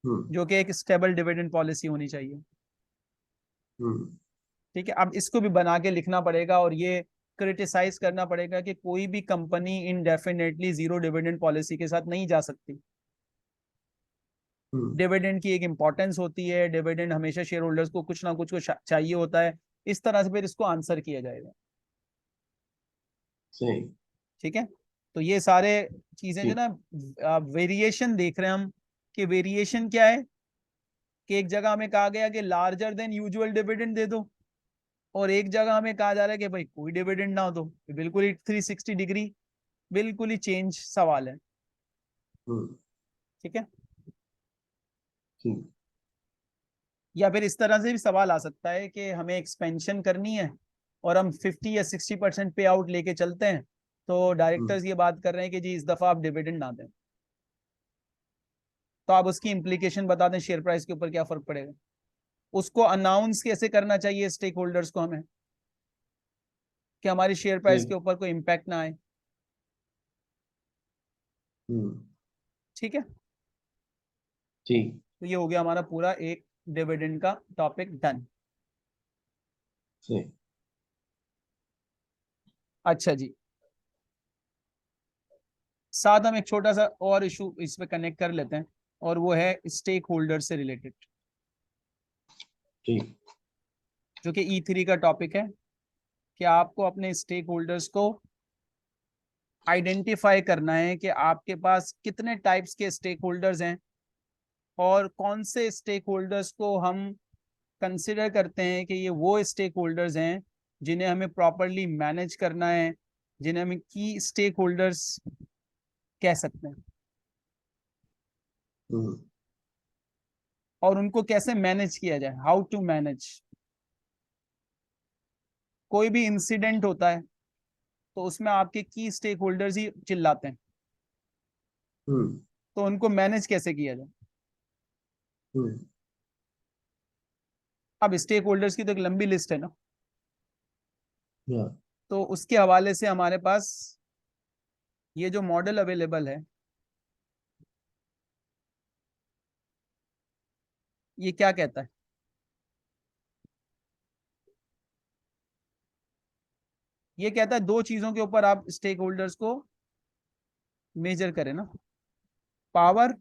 जो कि एक स्टेबल डिविडेंड पॉलिसी होनी चाहिए। ठीक है, अब इसको भी बना के लिखना पड़ेगा और ये क्रिटिसाइज करना पड़ेगा कि कोई भी company indefinitely zero dividend policy के साथ नहीं जा सकती। डिविडेंड की एक इंपॉर्टेंस होती है, डिविडेंड हमेशा शेयर होल्डर्स को कुछ ना कुछ को चाहिए होता है। इस तरह से फिर इसको आंसर किया जाएगा।
सही।
ठीक है, तो ये सारे चीजें जो
ठीक।
ना वेरिएशन देख रहे हैं हम कि वेरिएशन क्या है कि एक जगह हमें कहा गया कि लार्जर देन यूजुअल डिविडेंड दे दो और एक जगह हमें कहा जा रहा है कि भाई कोई डिविडेंड ना दो। बिल्कुल ही 360 डिग्री बिल्कुल ही चेंज सवाल है। ठीक है,
ठीक।
या फिर इस तरह से भी सवाल आ सकता है कि हमें एक्सपेंशन करनी है और हम 50 या 60% पे आउट लेके चलते हैं, तो डायरेक्टर्स ये बात कर रहे हैं कि जी इस दफा आप डिविडेंड ना दें। तो आप उसकी इम्प्लीकेशन बता दें, शेयर प्राइस के ऊपर क्या फर्क पड़ेगा? उसको अनाउंस कैसे करना चाहिए स्टेक होल्डर्स को हमें कि हमारी शेयर प्राइस के
ठीक।
ऊपर कोई इम्पैक्ट ना आए? ठीक है,
ठीक।
तो ये हो गया हमारा पूरा एक डिविडेंड का टॉपिक डन।
सही।
अच्छा जी, साथ हम एक छोटा सा और इशू इस पे कनेक्ट कर लेते हैं और वो है स्टेक होल्डर से रिलेटेड,
ठीक।
जो कि E3 का टॉपिक है कि आपको अपने स्टेक होल्डर्स को आइडेंटिफाई करना है कि आपके पास कितने टाइप्स के स्टेक होल्डर्स हैं और कौन से स्टेक होल्डर्स को हम कंसिडर करते हैं कि ये वो स्टेक होल्डर्स हैं जिन्हें हमें प्रॉपरली मैनेज करना है, जिन्हें हम की स्टेक होल्डर्स कह सकते हैं, और उनको कैसे मैनेज किया जाए, हाउ टू मैनेज। कोई भी इंसिडेंट होता है तो उसमें आपके की स्टेक होल्डर्स ही चिल्लाते हैं, तो उनको मैनेज कैसे किया जाए? अब स्टेक होल्डर्स की तो एक लंबी लिस्ट है ना, तो उसके हवाले से हमारे पास ये जो मॉडल अवेलेबल है ये क्या कहता है? ये कहता है दो चीजों के ऊपर आप स्टेक होल्डर्स को मेजर करें ना, पावर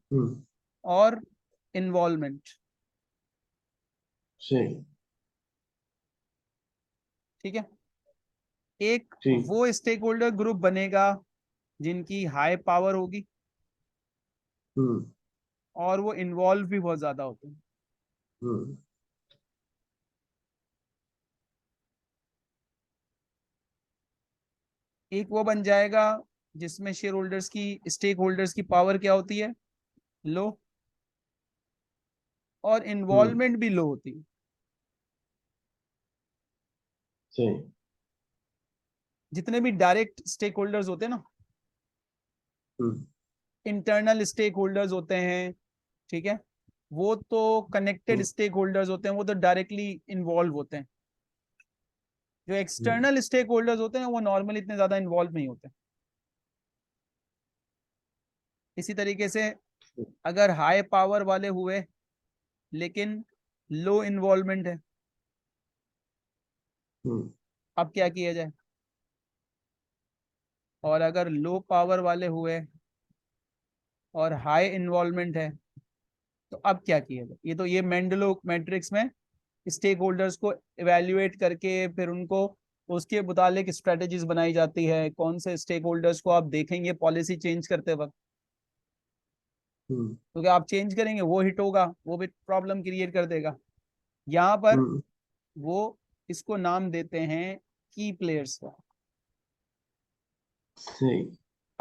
और इन्वॉल्वमेंट।
सही।
ठीक है, एक
ठीक।
वो स्टेक होल्डर ग्रुप बनेगा जिनकी हाई पावर होगी और वो इन्वॉल्व भी बहुत ज्यादा होते हैं। एक वो बन जाएगा जिसमें शेयर होल्डर्स की स्टेक होल्डर्स की पावर क्या होती है, लो, और इन्वॉल्वमेंट भी लो होती है।
सही।
जितने भी डायरेक्ट स्टेक होल्डर्स होते हैं ना, इंटरनल स्टेक होल्डर्स होते हैं, ठीक है, वो तो कनेक्टेड स्टेक होल्डर्स होते हैं, वो तो डायरेक्टली इन्वॉल्व होते हैं। जो एक्सटर्नल स्टेक होल्डर्स होते हैं वो नॉर्मली इतने ज्यादा इन्वॉल्व नहीं होते। इसी तरीके से अगर हाई पावर वाले हुए लेकिन लो इन्वॉल्वमेंट है, अब क्या किया जाए? और अगर लो पावर वाले हुए और हाई इन्वॉल्वमेंट है तो अब क्या किया जाए? ये तो ये मेंडलो मैट्रिक्स में स्टेक होल्डर्स को इवेल्युएट करके फिर उनको उसके मुतालिक स्ट्रेटेजीज बनाई जाती है, कौन से स्टेक होल्डर्स को आप देखेंगे पॉलिसी चेंज करते वक्त, क्योंकि आप चेंज करेंगे वो हिट होगा, वो भी प्रॉब्लम क्रिएट कर देगा। यहाँ पर वो इसको नाम देते हैं की प्लेयर्स का।
सही।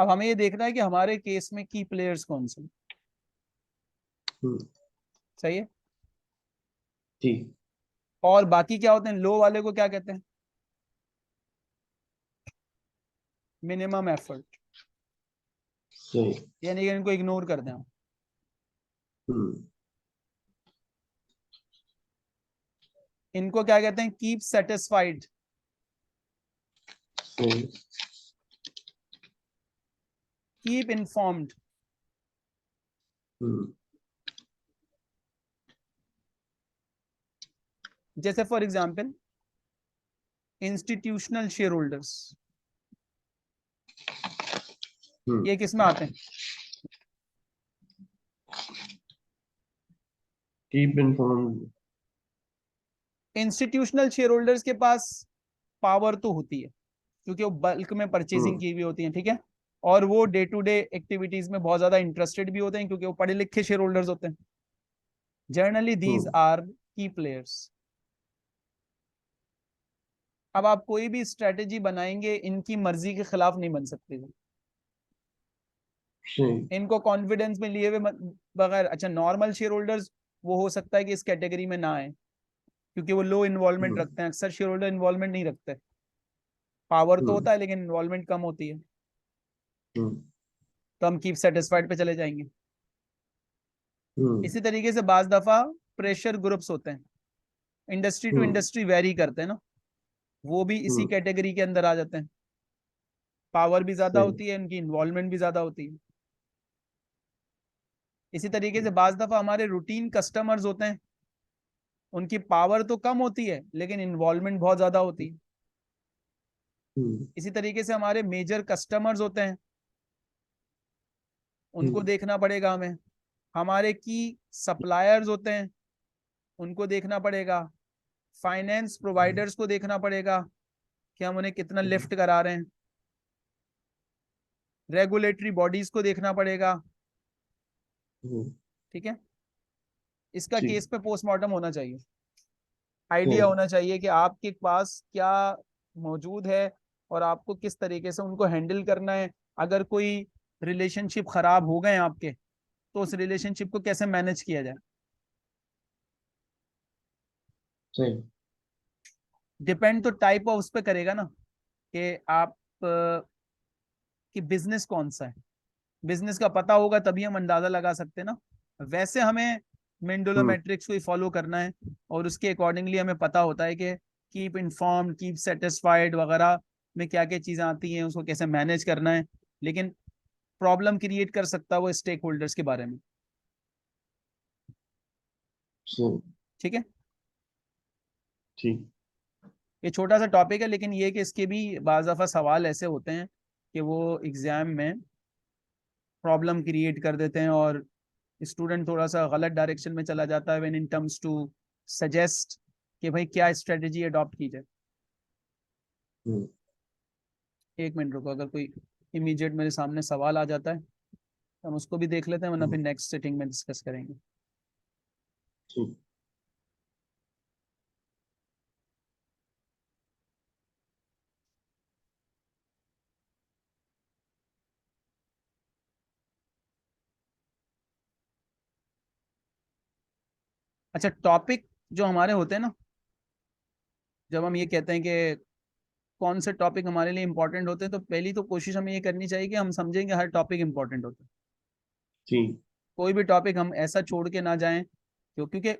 अब हमें ये देखना है कि हमारे केस में की प्लेयर्स कौन से। सही है।
ठीक।
और बाकी क्या होते हैं, लो वाले को क्या कहते हैं, मिनिमम एफर्ट,
सही।
यानी कि इनको इग्नोर कर दें हम।
हम्म।
इनको क्या कहते हैं, कीप सेटिस्फाइड,
सही।
Keep informed.
हम्म।
जैसे for example institutional share holders,
hmm.
ये किस में आते हैं,
keep informed.
Institutional share holders के पास पावर तो होती है क्योंकि वो बल्क में परचेजिंग
हम्म।
की हुई होती है, ठीक है। और वो डे टू डे एक्टिविटीज में बहुत ज्यादा इंटरेस्टेड भी होते हैं क्योंकि वो पढ़े लिखे शेयर होल्डर्स होते हैं। Generally these
hmm.
आर की प्लेयर्स। अब आप कोई भी स्ट्रेटेजी बनाएंगे इनकी मर्जी के खिलाफ नहीं बन सकते।
सही।
इनको कॉन्फिडेंस में लिए हुए बगैर, अच्छा नॉर्मल शेयर होल्डर्स वो हो सकता है कि इस कैटेगरी में ना आए क्योंकि वो लो इन्वॉल्वमेंट
हम्म।
रखते हैं, अक्सर शेयर होल्डर इन्वॉल्वमेंट नहीं रखते, पावर तो
हम्म।
होता है लेकिन इन्वॉल्वमेंट कम होती है।
हम्म।
तो हम कीप सेटिस्फाइड पे चले जाएंगे।
हम्म।
इसी तरीके से बाज दफा प्रेशर ग्रुप्स होते हैं, industry to
hmm.
Industry vary करते हैं ना, वो भी इसी
हम्म।
कैटेगरी के अंदर आ जाते हैं। पावर भी ज्यादा
सही।
होती है, उनकी इन्वॉल्वमेंट भी ज्यादा होती है। इसी तरीके से बाज दफा हमारे रूटीन कस्टमर्स होते हैं, उनकी पावर तो कम होती है लेकिन इन्वॉल्वमेंट बहुत ज्यादा होती है।
हम्म।
इसी तरीके से हमारे मेजर कस्टमर्स होते हैं, उनको
हम्म।
देखना पड़ेगा हमें। हमारे की सप्लायर्स होते हैं, उनको देखना पड़ेगा। फाइनेंस प्रोवाइडर्स को देखना पड़ेगा कि हम उन्हें कितना लिफ्ट करा रहे हैं। रेगुलेटरी बॉडीज को देखना पड़ेगा,
हम्म।
ठीक है। इसका
ठीक।
केस पे पोस्टमार्टम होना चाहिए, आइडिया
सही।
होना चाहिए कि आपके पास क्या मौजूद है और आपको किस तरीके से उनको हैंडल करना है। अगर कोई रिलेशनशिप खराब हो गए आपके तो उस रिलेशनशिप को कैसे मैनेज किया जाए।
सही।
डिपेंड तो टाइप ऑफ उस पर करेगा ना कि आप कि बिजनेस कौन सा है। बिजनेस का पता होगा तभी हम अंदाजा लगा सकते हैं ना। वैसे हमें मेंडुला
हम्म।
मैट्रिक्स को ही फॉलो करना है और उसके अकॉर्डिंगली हमें पता होता है कि कीप इन्फॉर्म्ड, कीप सेटिस्फाइड वगैरह में क्या क्या चीजें आती हैं, उसको कैसे मैनेज करना है। लेकिन प्रॉब्लम क्रिएट कर सकता है वो स्टेक होल्डर्स के बारे में,
सही।
ठीक है।
ठीक।
ये छोटा सा टॉपिक है लेकिन ये कि इसके भी बाज़ दफ़ा सवाल ऐसे होते हैं कि वो एग्जाम में प्रॉब्लम क्रिएट कर देते हैं और स्टूडेंट थोड़ा सा गलत डायरेक्शन में चला जाता है when in terms to suggest कि भाई क्या स्ट्रेटेजी अडॉप्ट की जाए।
हम्म।
एक मिनट रुको, अगर कोई इमीडिएट मेरे सामने सवाल आ जाता है तो हम उसको भी देख लेते हैं, वरना
हम्म।
फिर नेक्स्ट सिटिंग में डिस्कस करेंगे।
ठीक।
अच्छा, टॉपिक जो हमारे होते हैं ना, जब हम ये कहते हैं कि कौन से टॉपिक हमारे लिए इंपॉर्टेंट होते हैं, तो पहली तो कोशिश हमें ये करनी चाहिए कि हम समझेंगे हर टॉपिक इंपॉर्टेंट होता है।
ठीक।
कोई भी टॉपिक हम ऐसा छोड़ के ना जाएं क्योंकि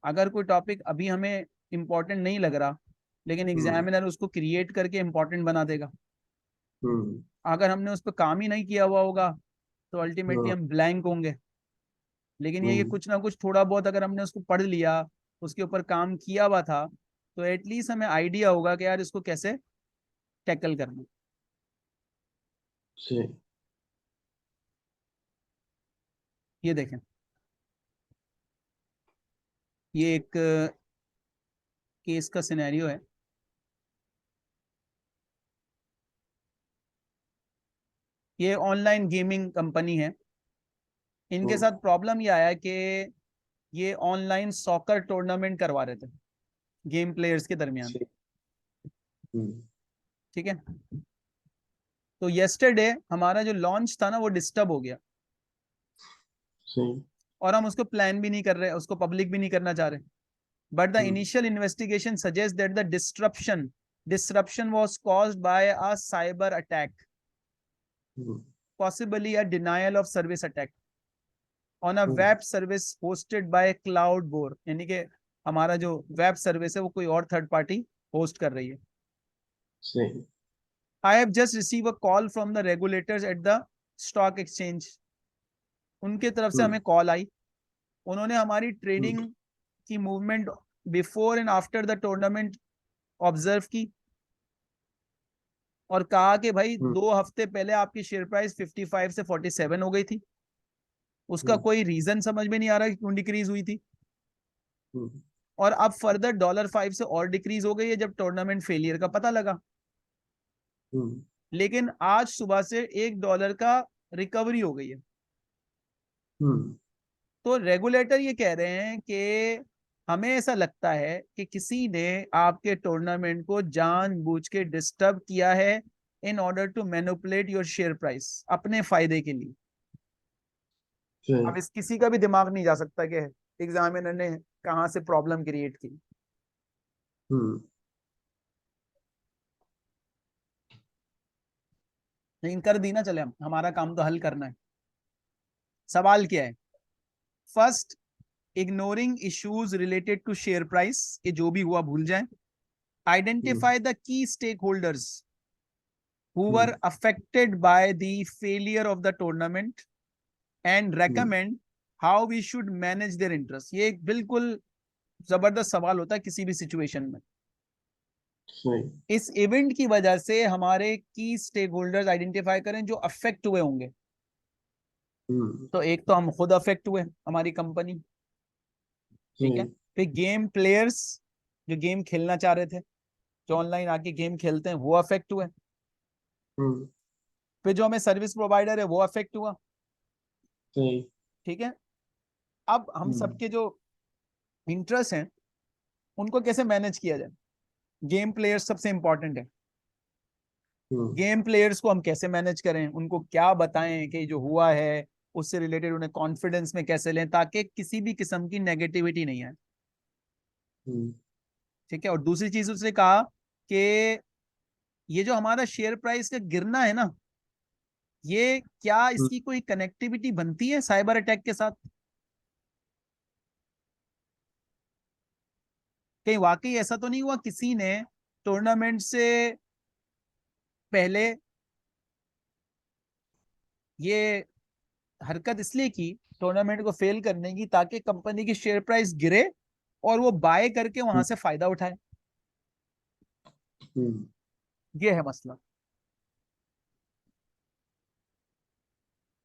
अगर कोई टॉपिक अभी हमें इम्पोर्टेंट नहीं लग रहा लेकिन
हम्म।
एग्जामिनर उसको क्रिएट करके इम्पोर्टेंट बना देगा,
हम्म।
अगर हमने उस पर काम ही नहीं किया हुआ होगा तो अल्टीमेटली
हाँ।
हम ब्लैंक होंगे। लेकिन ये कि
हम्म।
कुछ ना कुछ थोड़ा बहुत अगर हमने उसको पढ़ लिया, उसके ऊपर काम किया हुआ था, तो एटलीस्ट हमें आइडिया होगा कि यार इसको कैसे टैकल करना है।
सही।
ये देखें, ये एक केस का सिनेरियो है। ये ऑनलाइन गेमिंग कंपनी है। इनके
हम्म।
साथ प्रॉब्लम ये आया कि ये ऑनलाइन सॉकर टूर्नामेंट करवा रहे थे गेम प्लेयर्स के दरमियान,
सही। हम्म।
ठीक है। तो येस्टरडे हमारा जो लॉन्च था ना वो डिस्टर्ब हो गया,
सही।
और हम उसको प्लान भी नहीं कर रहे, उसको पब्लिक भी नहीं करना चाह रहे। But the
hmm.
Initial investigation suggest that the disruption was caused by a cyber attack,
hmm.
possibly a denial of service attack on a
hmm.
web service hosted by Cloudborne, यानी कि हमारा जो web service है वो कोई और third party host कर रही है।
सही।
I have just received a call from the regulators at the stock exchange, उनके तरफ से
हम्म।
हमें कॉल आई, उन्होंने हमारी
हम्म।
ट्रेडिंग की movement before and after the tournament observe की, और कहा कि भाई
हम्म।
2 हफ्ते पहले आपकी शेयर प्राइस 55 से 47 हो गई थी, उसका
हम्म।
कोई रीजन समझ में नहीं आ रहा कि क्यों डिक्रीज हुई थी,
हम्म।
और अब फर्दर $5 से और डिक्रीज हो गई है जब टूर्नामेंट फेलियर का पता लगा।
हम्म।
लेकिन आज सुबह से $1 का रिकवरी हो गई है।
हम्म।
तो रेगुलेटर ये कह रहे हैं कि हमें ऐसा लगता है कि किसी ने आपके टूर्नामेंट को जानबूझ के डिस्टर्ब किया है in order to manipulate your share price, अपने फायदे के लिए।
सही।
अब इस किसी का भी दिमाग नहीं जा सकता कि एग्जामिनर ने कहाँ से प्रॉब्लम क्रिएट की।
हम्म।
लेकिन कर दी ना, चले हम, हमारा काम तो हल करना है। सवाल क्या है? First, ignoring issues related to share price, ये जो भी हुआ भूल जाएं।
Hmm.
Identify the key stake holders who
hmm.
were affected by the failure of the tournament and
hmm.
recommend how we should manage their interest। ये एक बिल्कुल जबरदस्त सवाल होता है किसी भी सिचुएशन में।
सही।
इस इवेंट की वजह से हमारे की स्टेक होल्डर्स आइडेंटिफाई करें जो अफेक्ट हुए होंगे।
हम्म।
तो एक तो हम खुद अफेक्ट हुए, हमारी कंपनी, ठीक है।
सही।
फिर गेम प्लेयर्स जो गेम खेलना चाह रहे थे, जो ऑनलाइन आके गेम खेलते हैं, वो अफेक्ट हुए।
हम्म।
फिर जो हमें सर्विस प्रोवाइडर है वो अफेक्ट हुआ,
सही।
ठीक है। अब हम
हम्म।
सबके जो इंटरेस्ट हैं उनको कैसे मैनेज किया जाए? गेम प्लेयर्स सबसे इंपॉर्टेंट है।
हम्म।
गेम प्लेयर्स को हम कैसे मैनेज करें, उनको क्या बताएं कि जो हुआ है उससे रिलेटेड उन्हें कॉन्फिडेंस में कैसे लें ताकि किसी भी किस्म की नेगेटिविटी नहीं आए,
हम्म।
ठीक है। और दूसरी चीज उसने कहा कि ये जो हमारा शेयर प्राइस का गिरना है ना, ये क्या
हम्म।
इसकी कोई कनेक्टिविटी बनती है साइबर अटैक के साथ? कहीं वाकई ऐसा तो नहीं हुआ किसी ने टूर्नामेंट से पहले ये हरकत इसलिए की टूर्नामेंट को फेल करने की ताकि कंपनी की शेयर प्राइस गिरे और वो बाय करके वहां से फायदा उठाए?
हम्म।
ये है मसला।